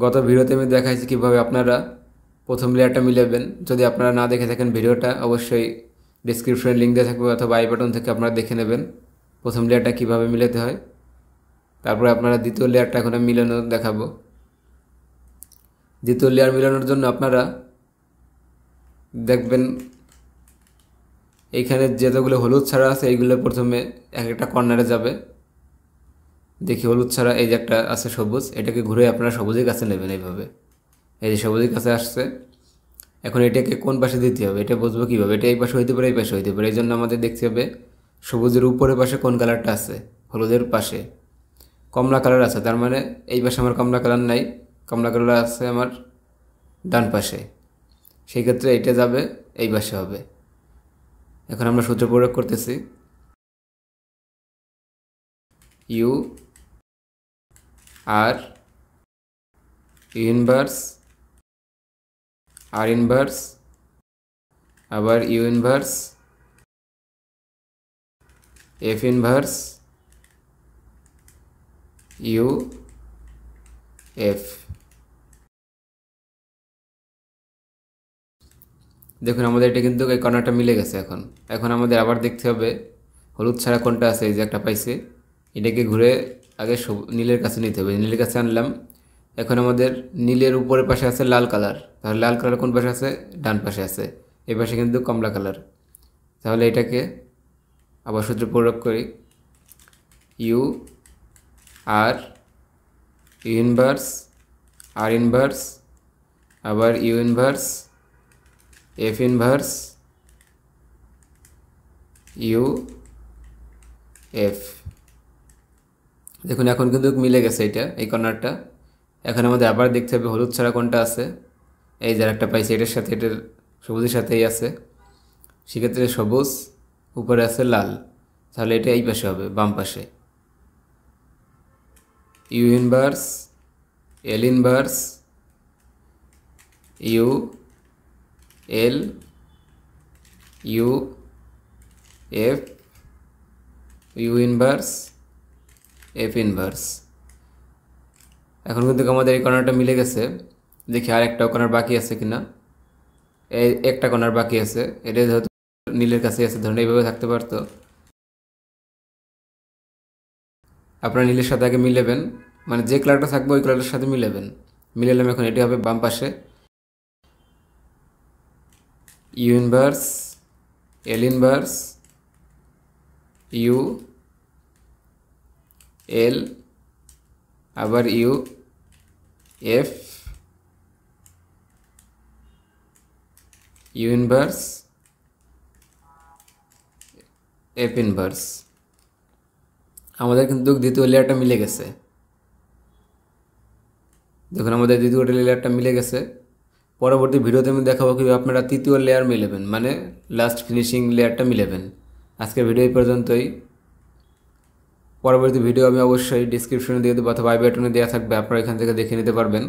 গত ভিডিওতে আমি দেখাইছি কিভাবে আপনারা প্রথম লেয়ারটা মিলাবেন। যদি আপনারা না দেখে থাকেন ভিডিওটা, অবশ্যই ডিসক্রিপশনে লিঙ্ক দেওয়া থাকবে অথবা আই বাটন থেকে আপনারা দেখে নেবেন প্রথম লেয়ারটা কিভাবে মিলাতে হয়। তারপরে আপনারা দ্বিতীয় লেয়ারটা এখন আমি মিলানো দেখাবো। দ্বিতীয় লেয়ার মিলানোর জন্য আপনারা দেখবেন এইখানে যেতগুলো হলুদ ছাড়া আছে এইগুলো প্রথমে এক একটা কর্নারে যাবে। দেখি হলুদ ছাড়া এই যে একটা আছে সবুজ, এটাকে ঘুরে আপনারা সবুজের কাছে নেবেন। এইভাবে এই যে সবুজের কাছে আসছে, এখন এটাকে কোন পাশে দিতে হবে এটা বুঝবো কীভাবে। এটা এই পাশে হইতে পারে, এই পাশে হইতে পারে। এই জন্য আমাদের দেখতে হবে সবুজের উপরের পাশে কোন কালারটা আছে। হলুদের পাশে কমলা কালার আছে, তার মানে এই পাশে আমার কমলা কালার নাই, কমলা কালার আছে আমার ডান পাশে। সেই ক্ষেত্রে এটা যাবে এই পাশে হবে। এখন আমরা সূত্র প্রয়োগ করতেছি, U R inverse R inverse আবার U inverse F inverse U F. দেখুন আমাদের এটা কিন্তু এই কর্নারটা মিলে গেছে। এখন আমাদের আবার দেখতে হবে হলুদ ছাড়া কোনটা আছে। এই যে একটা পাইছে, এটাকে ঘুরে আগে নীলের কাছে নিতে হবে। নীলের কাছে আনলাম। এখন আমাদের নীলের উপরের পাশে আছে লাল কালার, তাহলে লাল কালার কোন পাশে আছে? ডান পাশে আছে। এই পাশে কিন্তু কমলা কালার। তাহলে এটাকে আবার সূত্র প্রয়োগ করি, U R inverse R inverse আবার U inverse F inverse U F. দেখুন এখন কিন্তু মিলে গেছে এটা, এই কর্নারটা। এখন আমাদের আবার দেখতে হবে হলুদ ছাড়া কোনটা আছে। এই যার একটা পাইছে, এটার সাথে এটার সবুজের সাথেই আছে। সেক্ষেত্রে সবুজ উপরে আছে লাল, তাহলে এটা এই পাশে হবে, বাম পাশে। U inverse L inverse U L U F U inverse F inverse. এখন কিন্তু আমাদের এই কর্নারটা মিলে গেছে। দেখি আর একটা কর্নার বাকি আছে কিনা। এই একটা কর্নার বাকি আছে, এটা যেহেতু নীলের কাছে আছে, ধরুন এইভাবে থাকতে পারতো। আপনারা নীলের সাথে আগে মিলাবেন, মানে যে কালারটা থাকবে ওই কালারের সাথে মিলাবেন। মিলালাম, এখন এটি হবে বাম পাশে। U inverse L inverse U L আবার U F U inverse F inverse. আমাদের কিন্তু দ্বিতীয় লেয়ারটা মিলে গেছে। দেখুন আমাদের দ্বিতীয় লেয়ারটা মিলে গেছে। পরবর্তী ভিডিওতে আমি দেখাবো কীভাবে আপনারা তৃতীয় লেয়ার মিলাবেন, মানে লাস্ট ফিনিশিং লেয়ারটা মিলাবেন। আজকের ভিডিও এই পর্যন্তই। পরবর্তী ভিডিও আমি অবশ্যই ডিসক্রিপশনে দিয়ে দেবো অথবা আই বাটনে দেওয়া থাকবে, আপনারা এখান থেকে দেখে নিতে পারবেন।